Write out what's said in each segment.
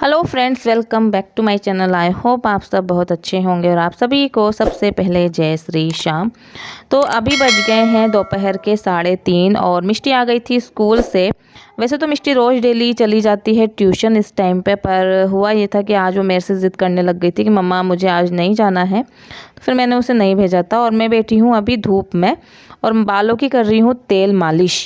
Hello friends, welcome back to my channel. I hope आप सब बहुत अच्छे होंगे और आप सभी को सबसे पहले जय श्री श्याम। तो अभी बज गए हैं दोपहर के 3:30 और मिष्टी आ गई थी स्कूल से। वैसे तो मिष्टी रोज़ डेली चली जाती है ट्यूशन इस टाइम पे, पर हुआ ये था कि आज वो मेरे से ज़िद करने लग गई थी कि मम्मा मुझे आज नहीं जाना है। तो फिर मैंने उसे नहीं भेजा था और मैं बैठी हूँ अभी धूप में और बालों की कर रही हूँ तेल मालिश।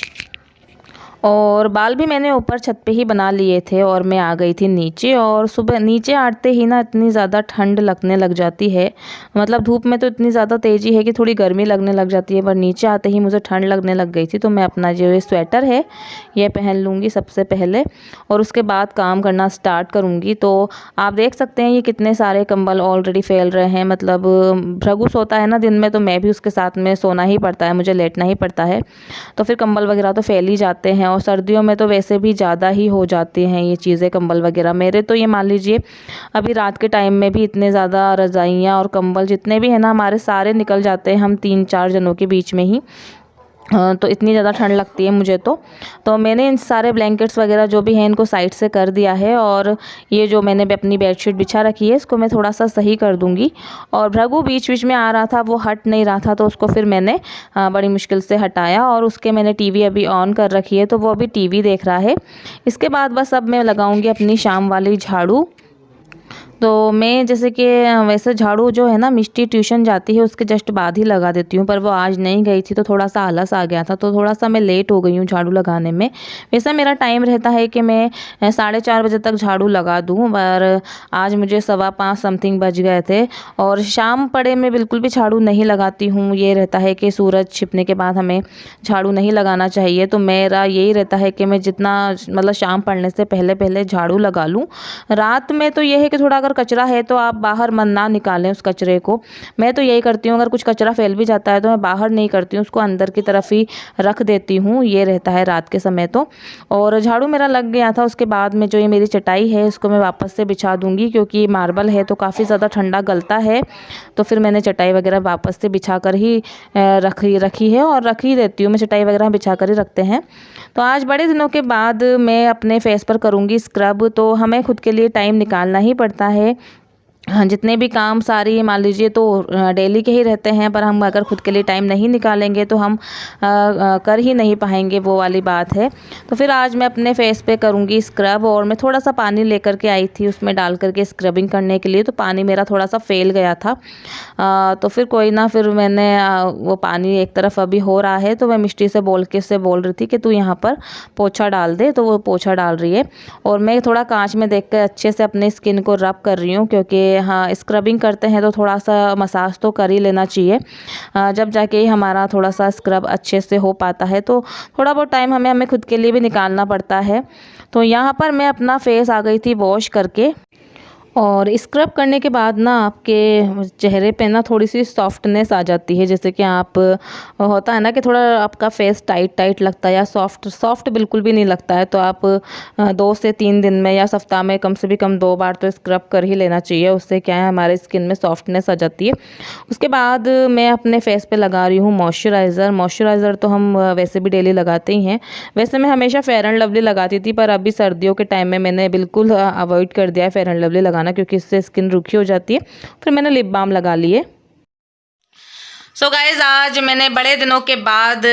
और बाल भी मैंने ऊपर छत पे ही बना लिए थे और मैं आ गई थी नीचे। और सुबह नीचे आते ही ना इतनी ज़्यादा ठंड लगने लग जाती है, मतलब धूप में तो इतनी ज़्यादा तेज़ी है कि थोड़ी गर्मी लगने लग जाती है, पर नीचे आते ही मुझे ठंड लगने लग गई थी। तो मैं अपना जो ये स्वेटर है ये पहन लूँगी सबसे पहले और उसके बाद काम करना स्टार्ट करूँगी। तो आप देख सकते हैं ये कितने सारे कंबल ऑलरेडी फैल रहे हैं। मतलब भृगु सोता है ना दिन में, तो मैं भी उसके साथ में सोना ही पड़ता है, मुझे लेटना ही पड़ता है। तो फिर कंबल वगैरह तो फैल ही जाते हैं और सर्दियों में तो वैसे भी ज़्यादा ही हो जाते हैं ये चीज़ें, कंबल वगैरह। मेरे तो ये मान लीजिए अभी रात के टाइम में भी इतने ज़्यादा रज़ाइयाँ और कंबल जितने भी हैं ना हमारे, सारे निकल जाते हैं हम 3-4 जनों के बीच में ही। तो इतनी ज़्यादा ठंड लगती है मुझे तो मैंने इन सारे ब्लैंकेट्स वगैरह जो भी हैं इनको साइड से कर दिया है। और ये जो मैंने अपनी बेडशीट बिछा रखी है इसको मैं थोड़ा सा सही कर दूंगी। और भृगु बीच बीच में आ रहा था, वो हट नहीं रहा था, तो उसको फिर मैंने बड़ी मुश्किल से हटाया। और उसके मैंने टीवी अभी ऑन कर रखी है तो वो अभी टीवी देख रहा है। इसके बाद बस अब मैं लगाऊंगी अपनी शाम वाली झाड़ू। तो मैं जैसे कि वैसे झाड़ू जो है ना मिष्टी ट्यूशन जाती है उसके जस्ट बाद ही लगा देती हूँ, पर वो आज नहीं गई थी तो थोड़ा सा आलस आ गया था, तो थोड़ा सा मैं लेट हो गई हूँ झाड़ू लगाने में। वैसे मेरा टाइम रहता है कि मैं 4:30 बजे तक झाड़ू लगा दूँ, पर आज मुझे 5:15 समथिंग बज गए थे। और शाम पड़े मैं बिल्कुल भी झाड़ू नहीं लगाती हूँ। ये रहता है कि सूरज छिपने के बाद हमें झाड़ू नहीं लगाना चाहिए, तो मेरा यही रहता है कि मैं जितना मतलब शाम पड़ने से पहले पहले झाड़ू लगा लूँ। रात में तो ये है कि थोड़ा अगर कचरा है तो आप बाहर मन ना निकालें उस कचरे को। मैं तो यही करती हूँ, अगर कुछ कचरा फैल भी जाता है तो मैं बाहर नहीं करती हूँ, उसको अंदर की तरफ ही रख देती हूँ। ये रहता है रात के समय तो। और झाड़ू मेरा लग गया था, उसके बाद में जो ये मेरी चटाई है इसको मैं वापस से बिछा दूँगी, क्योंकि मार्बल है तो काफ़ी ज़्यादा ठंडा गलता है। तो फिर मैंने चटाई वगैरह वापस से बिछा कर ही रखी है और रख ही देती हूँ। मैं चटाई वगैरह बिछा कर ही रखते हैं। तो आज बड़े दिनों के बाद मैं अपने फेस पर करूँगी स्क्रब। तो हमें खुद के लिए टाइम निकालना ही पड़ता है। हाँ, जितने भी काम सारी मान लीजिए तो डेली के ही रहते हैं, पर हम अगर खुद के लिए टाइम नहीं निकालेंगे तो हम कर ही नहीं पाएंगे, वो वाली बात है। तो फिर आज मैं अपने फेस पे करूँगी स्क्रब। और मैं थोड़ा सा पानी लेकर के आई थी उसमें डाल करके स्क्रबिंग करने के लिए, तो पानी मेरा थोड़ा सा फेल गया था। तो फिर कोई ना, फिर मैंने वो पानी एक तरफ अभी हो रहा है तो मैं मिष्टी से बोल रही थी कि तू यहाँ पर पोछा डाल दे, तो वो पोछा डाल रही है। और मैं थोड़ा कांच में देख कर अच्छे से अपने स्किन को रब कर रही हूँ, क्योंकि हाँ स्क्रबिंग करते हैं तो थोड़ा सा मसाज तो कर ही लेना चाहिए, जब जाके ही हमारा थोड़ा सा स्क्रब अच्छे से हो पाता है। तो थोड़ा बहुत टाइम हमें खुद के लिए भी निकालना पड़ता है। तो यहाँ पर मैं अपना फेस आ गई थी वॉश करके। और स्क्रब करने के बाद ना आपके चेहरे पे ना थोड़ी सी सॉफ्टनेस आ जाती है, जैसे कि आप होता है ना कि थोड़ा आपका फेस टाइट टाइट लगता है या सॉफ्ट बिल्कुल भी नहीं लगता है। तो आप 2 से 3 दिन में या सप्ताह में कम से भी कम 2 बार तो स्क्रब कर ही लेना चाहिए। उससे क्या है हमारे स्किन में सॉफ्टनेस आ जाती है। उसके बाद मैं अपने फेस पे लगा रही हूँ मॉइस्चराइज़र तो हम वैसे भी डेली लगाते ही हैं। वैसे मैं हमेशा फेयर एंड लवली लगाती थी, पर अभी सर्दियों के टाइम में मैंने बिल्कुल अवॉइड कर दिया है फेयर एंड लवली लगाना, क्योंकि इससे स्किन रूखी हो जाती है। फिर मैंने लिप बाम लगा लिए। सो गाइज, आज मैंने बड़े दिनों के बाद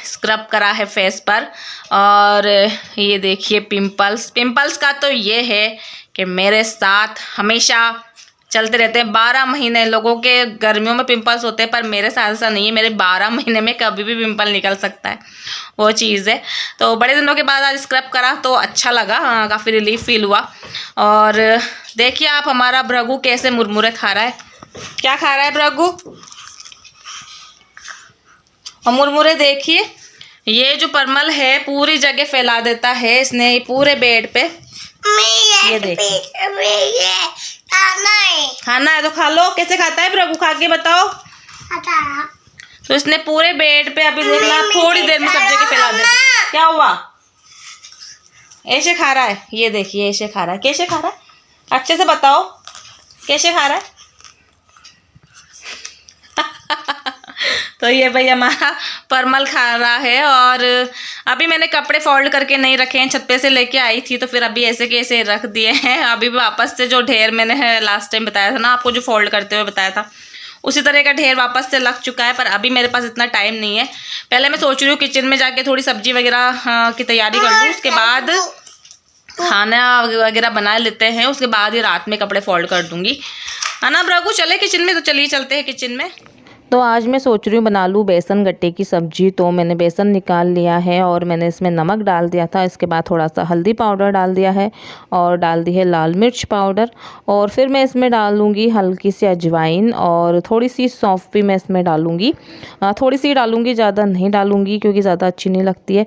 स्क्रब करा है फेस पर। और ये देखिए पिंपल्स का तो ये है कि मेरे साथ हमेशा चलते रहते हैं। 12 महीने लोगों के गर्मियों में पिंपल्स होते हैं, पर मेरे साथ ऐसा नहीं है। मेरे 12 महीने में कभी भी पिंपल निकल सकता है, वो चीज़ है। तो बड़े दिनों के बाद आज स्क्रब करा तो अच्छा लगा, काफ़ी रिलीफ फील हुआ। और देखिए आप हमारा भृगु कैसे मुरमुरे खा रहा है। क्या खा रहा है भृगु? और मुरमुरे देखिए, ये जो परमल है पूरी जगह फैला देता है इसने, पूरे बेड पे। ये देखिए, खाना है तो खा लो। कैसे खाता है प्रभु, खा के बताओ। तो इसने पूरे बेड पे, अभी देखना थोड़ी देर में सब जगह फैला दे। क्या हुआ? ऐसे खा रहा है, ये देखिए ऐसे खा रहा है। कैसे खा रहा है अच्छे से बताओ, कैसे खा रहा है? तो ये भाई हमारा परमल खा रहा है। और अभी मैंने कपड़े फोल्ड करके नहीं रखे हैं, छत पे से लेके आई थी तो फिर अभी ऐसे के ऐसे रख दिए हैं। अभी वापस से जो ढेर मैंने लास्ट टाइम बताया था ना आपको, जो फोल्ड करते हुए बताया था, उसी तरह का ढेर वापस से लग चुका है। पर अभी मेरे पास इतना टाइम नहीं है। पहले मैं सोच रही हूँ किचन में जाके थोड़ी सब्जी वगैरह की तैयारी कर लूँ, उसके बाद खाना वगैरह बना लेते हैं, उसके बाद ही रात में कपड़े फोल्ड कर दूंगी, है ना। प्रभु चले किचन में, तो चलिए चलते हैं किचन में। तो आज मैं सोच रही हूँ बना लूँ बेसन गट्टे की सब्जी। तो मैंने बेसन निकाल लिया है और मैंने इसमें नमक डाल दिया था। इसके बाद थोड़ा सा हल्दी पाउडर डाल दिया है और डाल दी है लाल मिर्च पाउडर। और फिर मैं इसमें डाल लूँगी हल्की सी अजवाइन और थोड़ी सी सौंफ भी मैं इसमें डालूँगी। थोड़ी सी डालूँगी, ज़्यादा नहीं डालूँगी क्योंकि ज़्यादा अच्छी नहीं लगती है।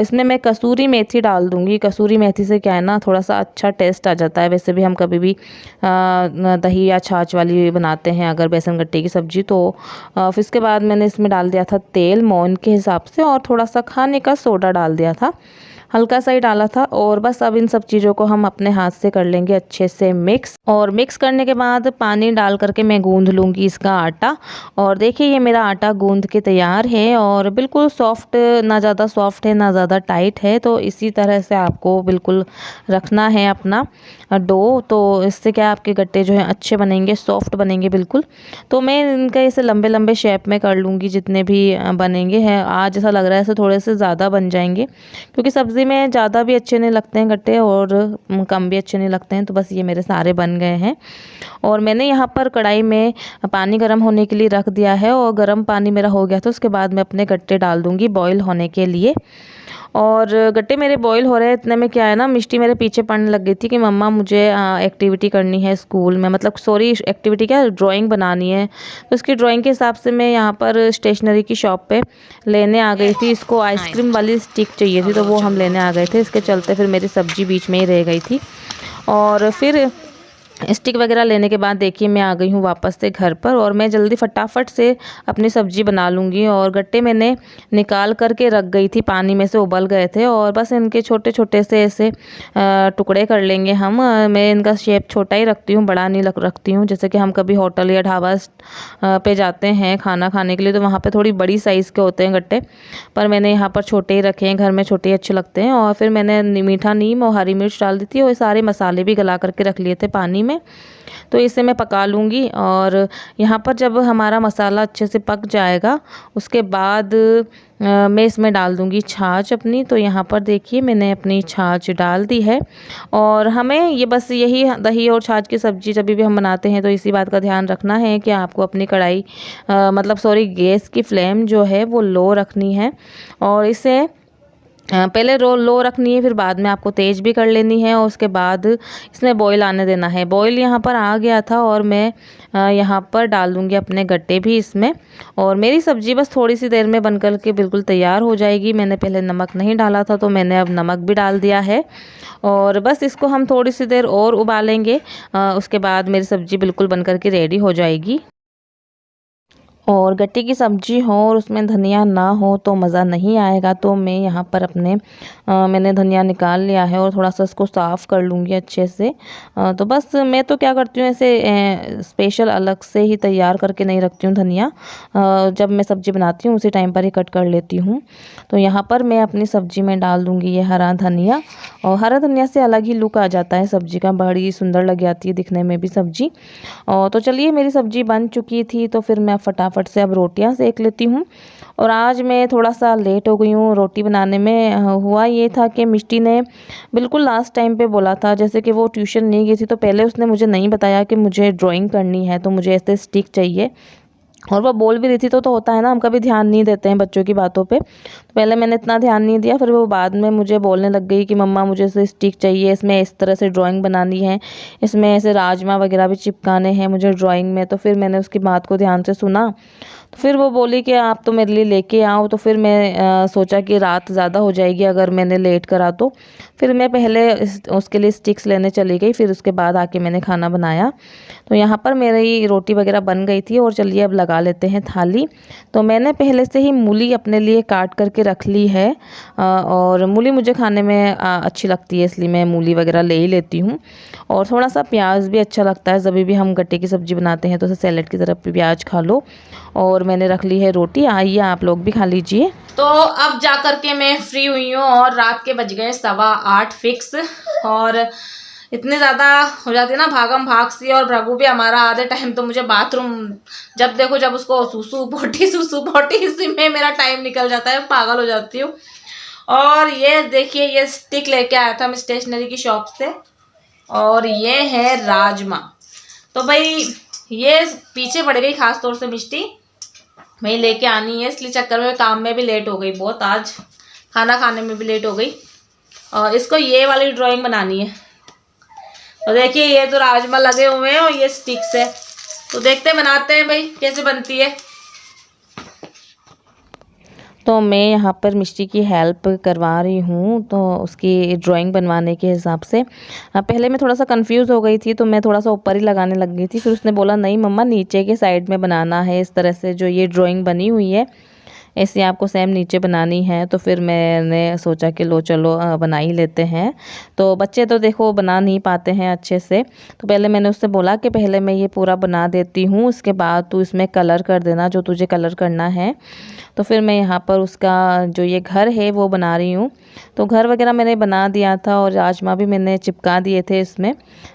इसमें मैं कसूरी मेथी डाल दूँगी। कसूरी मेथी से क्या है ना, थोड़ा सा अच्छा टेस्ट आ जाता है। वैसे भी हम कभी भी दही या छाछ वाली बनाते हैं अगर बेसन गट्टे की सब्जी, तो फिर इसके बाद मैंने इसमें डाल दिया था तेल मोहन के हिसाब से और थोड़ा सा खाने का सोडा डाल दिया था, हल्का सा ही डाला था। और बस अब इन सब चीज़ों को हम अपने हाथ से कर लेंगे अच्छे से मिक्स। और मिक्स करने के बाद पानी डाल करके मैं गूंद लूँगी इसका आटा। और देखिए ये मेरा आटा गूंद के तैयार है और बिल्कुल सॉफ्ट, ना ज़्यादा सॉफ्ट है ना ज़्यादा टाइट है। तो इसी तरह से आपको बिल्कुल रखना है अपना डो। तो इससे क्या आपके गट्टे जो हैं अच्छे बनेंगे, सॉफ्ट बनेंगे बिल्कुल। तो मैं इनका ऐसे लंबे लंबे शेप में कर लूँगी जितने भी बनेंगे हैं। आज ऐसा लग रहा है ऐसे थोड़े से ज़्यादा बन जाएंगे क्योंकि सब्ज़ी में ज़्यादा भी अच्छे नहीं लगते हैं गट्टे और कम भी अच्छे नहीं लगते हैं। तो बस ये मेरे सारे बन गए हैं। और मैंने यहाँ पर कढ़ाई में पानी गर्म होने के लिए रख दिया है और गर्म पानी मेरा हो गया तो उसके बाद मैं अपने गट्टे डाल दूँगी बॉईल होने के लिए। और गट्टे मेरे बॉईल हो रहे हैं, इतने में क्या है ना, मिष्टी मेरे पीछे पड़ने लग गई थी कि मम्मा मुझे एक्टिविटी करनी है स्कूल में, मतलब सॉरी एक्टिविटी क्या, ड्राइंग बनानी है। तो उसकी ड्राइंग के हिसाब से मैं यहाँ पर स्टेशनरी की शॉप पे लेने आ गई थी। इसको आइसक्रीम वाली स्टिक चाहिए थी तो वो हम लेने आ गए थे। इसके चलते फिर मेरी सब्जी बीच में ही रह गई थी। और फिर स्टिक वगैरह लेने के बाद देखिए मैं आ गई हूँ वापस से घर पर और मैं जल्दी फटाफट से अपनी सब्ज़ी बना लूँगी। और गट्टे मैंने निकाल करके रख गई थी, पानी में से उबल गए थे और बस इनके छोटे छोटे से ऐसे टुकड़े कर लेंगे हम। मैं इनका शेप छोटा ही रखती हूँ, बड़ा नहीं रखती हूँ। जैसे कि हम कभी होटल या ढाबा पे जाते हैं खाना खाने के लिए तो वहाँ पर थोड़ी बड़ी साइज़ के होते हैं गट्टे, पर मैंने यहाँ पर छोटे ही रखे हैं, घर में छोटे ही अच्छे लगते हैं। और फिर मैंने मीठा नीम और हरी मिर्च डाल दी थी और सारे मसाले भी गला करके रख लिए थे पानी में। तो इसे मैं पका लूँगी। और यहाँ पर जब हमारा मसाला अच्छे से पक जाएगा उसके बाद मैं इसमें डाल दूँगी छाछ अपनी। तो यहाँ पर देखिए मैंने अपनी छाछ डाल दी है। और हमें ये बस यही दही और छाछ की सब्ज़ी जब भी हम बनाते हैं तो इसी बात का ध्यान रखना है कि आपको अपनी कढ़ाई मतलब सॉरी गैस की फ्लेम जो है वो लो रखनी है। और इसे पहले लो रखनी है, फिर बाद में आपको तेज़ भी कर लेनी है और उसके बाद इसमें बॉईल आने देना है। बॉईल यहाँ पर आ गया था और मैं यहाँ पर डाल दूँगी अपने गट्टे भी इसमें। और मेरी सब्ज़ी बस थोड़ी सी देर में बनकर के बिल्कुल तैयार हो जाएगी। मैंने पहले नमक नहीं डाला था तो मैंने अब नमक भी डाल दिया है। और बस इसको हम थोड़ी सी देर और उबालेंगे, उसके बाद मेरी सब्ज़ी बिल्कुल बनकर के रेडी हो जाएगी। और गट्टे की सब्ज़ी हो और उसमें धनिया ना हो तो मज़ा नहीं आएगा। तो मैं यहाँ पर अपने मैंने धनिया निकाल लिया है और थोड़ा सा इसको साफ़ कर लूँगी अच्छे से। तो बस मैं तो क्या करती हूँ ऐसे स्पेशल अलग से ही तैयार करके नहीं रखती हूँ धनिया। जब मैं सब्ज़ी बनाती हूँ उसी टाइम पर ही कट कर लेती हूँ। तो यहाँ पर मैं अपनी सब्ज़ी में डाल दूँगी ये हरा धनिया। और हरा धनिया से अलग ही लुक आ जाता है सब्ज़ी का, बड़ी सुंदर लग जाती है दिखने में भी सब्ज़ी। और तो चलिए मेरी सब्ज़ी बन चुकी थी तो फिर मैं फटाफट से अब रोटियां सेक लेती हूँ। और आज मैं थोड़ा सा लेट हो गई हूँ रोटी बनाने में। हुआ ये था कि मिष्टी ने बिल्कुल लास्ट टाइम पे बोला था, जैसे कि वो ट्यूशन नहीं गई थी तो पहले उसने मुझे नहीं बताया कि मुझे ड्राइंग करनी है तो मुझे ऐसे स्टिक चाहिए। और वो बोल भी रही थी तो होता है ना, हम कभी ध्यान नहीं देते हैं बच्चों की बातों पे। तो पहले मैंने इतना ध्यान नहीं दिया, फिर वो बाद में मुझे बोलने लग गई कि मम्मा मुझे ऐसे स्टिक चाहिए, इसमें इस तरह से ड्राइंग बनानी है, इसमें ऐसे राजमा वगैरह भी चिपकाने हैं मुझे ड्राइंग में। तो फिर मैंने उसकी बात को ध्यान से सुना। तो फिर वो बोली कि आप तो मेरे लिए लेके आओ। तो फिर मैं सोचा कि रात ज़्यादा हो जाएगी अगर मैंने लेट करा तो। फिर मैं पहले उसके लिए स्टिक्स लेने चली गई, फिर उसके बाद आके मैंने खाना बनाया। तो यहाँ पर मेरी रोटी वगैरह बन गई थी और चलिए अब लगा लेते हैं थाली। तो मैंने पहले से ही मूली अपने लिए काट करके रख ली है। और मूली मुझे खाने में अच्छी लगती है इसलिए मैं मूली वगैरह ले ही लेती हूँ। और थोड़ा सा प्याज भी अच्छा लगता है, जब भी हम गट्टे की सब्ज़ी बनाते हैं तो उसे सैलेड की तरफ भी प्याज खा लो। और मैंने रख ली है रोटी। आइए आप लोग भी खा लीजिए। तो अब जा कर के मैं फ्री हुई हूँ और रात के बज गए 8:15 फिक्स। और इतने ज़्यादा हो जाती है ना भागम भाग सी। और भृगु भी हमारा आधे टाइम तो मुझे बाथरूम जब देखो जब उसको सुसु पोटी इसी में मेरा टाइम निकल जाता है, पागल हो जाती हूँ। और ये देखिए ये स्टिक लेके आया था मैं स्टेशनरी की शॉप से, और ये है राजमा। तो भाई ये पीछे पड़ गई खास तौर से मिष्टी, मैं लेके आनी है, इसलिए चक्कर में काम में भी लेट हो गई बहुत, आज खाना खाने में भी लेट हो गई। और इसको ये वाली ड्राइंग बनानी है। तो देखिए ये तो राजमा लगे हुए हैं और ये स्टिक्स है, तो देखते बनाते हैं भाई कैसे बनती है। तो मैं यहाँ पर मिष्टी की हेल्प करवा रही हूँ, तो उसकी ड्राइंग बनवाने के हिसाब से। पहले मैं थोड़ा सा कंफ्यूज हो गई थी, तो मैं थोड़ा सा ऊपर ही लगाने लग गई थी। फिर उसने बोला नहीं मम्मा नीचे के साइड में बनाना है, इस तरह से जो ये ड्राइंग बनी हुई है ऐसे आपको सेम नीचे बनानी है। तो फिर मैंने सोचा कि लो चलो बना ही लेते हैं। तो बच्चे तो देखो बना नहीं पाते हैं अच्छे से, तो पहले मैंने उससे बोला कि पहले मैं ये पूरा बना देती हूँ, उसके बाद तू इसमें कलर कर देना जो तुझे कलर करना है। तो फिर मैं यहाँ पर उसका जो ये घर है वो बना रही हूँ। तो घर वगैरह मैंने बना दिया था और राजमा भी मैंने चिपका दिए थे इसमें।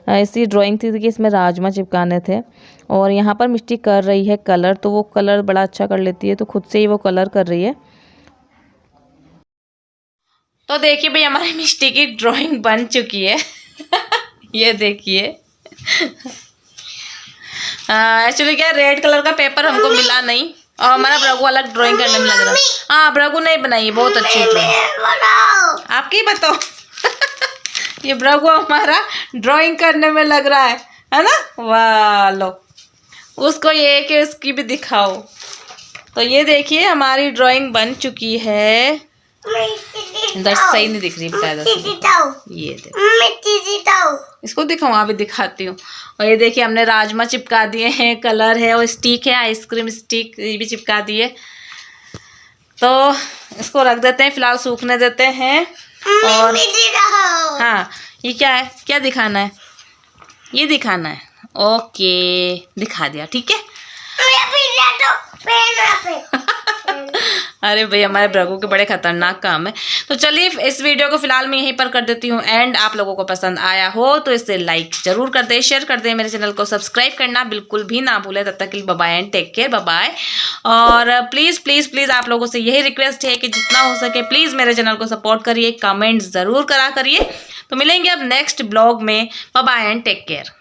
ऐसी ड्राइंग थी कि इसमें राजमा चिपकाने थे। और यहाँ पर मिष्टी कर रही है कलर, तो वो कलर बड़ा अच्छा कर लेती है, तो खुद से ही वो कलर कर रही है। तो देखिए भाई हमारी मिष्टी की ड्राइंग बन चुकी है। ये देखिए एक्चुअली क्या रेड कलर का पेपर हमको मिला नहीं, और हमारा भृगु अलग ड्राइंग करने में लग रहा है। हाँ भृगु ने बनाई बहुत अच्छी ड्राइंग, आपकी बताओ। ये भृगु हमारा ड्राइंग करने में लग रहा है ना। वाह लो उसको ये कि उसकी भी दिखाओ। तो ये देखिए हमारी ड्राइंग बन चुकी है। सही नहीं दिख रही बेटा, ये देखो इसको दिखाऊं, अभी दिखाती हूँ। और ये देखिए हमने राजमा चिपका दिए हैं, कलर है और स्टिक है, आइसक्रीम स्टिक ये भी चिपका दिए। तो इसको रख देते हैं फिलहाल, सूखने देते हैं। और हाँ ये क्या है, क्या दिखाना है, ये दिखाना है। ओके दिखा दिया, ठीक है। अरे भाई हमारे भृगु के बड़े खतरनाक काम है। तो चलिए इस वीडियो को फिलहाल मैं यहीं पर कर देती हूँ एंड। आप लोगों को पसंद आया हो तो इसे लाइक जरूर कर दे, शेयर कर दे, मेरे चैनल को सब्सक्राइब करना बिल्कुल भी ना भूले। तब तक के लिए bye bye and take care, bye bye. और प्लीज़ प्लीज़ प्लीज़ आप लोगों से यही रिक्वेस्ट है कि जितना हो सके प्लीज़ मेरे चैनल को सपोर्ट करिए, कमेंट ज़रूर करा करिए। तो मिलेंगे अब नेक्स्ट ब्लॉग में, bye bye and take care.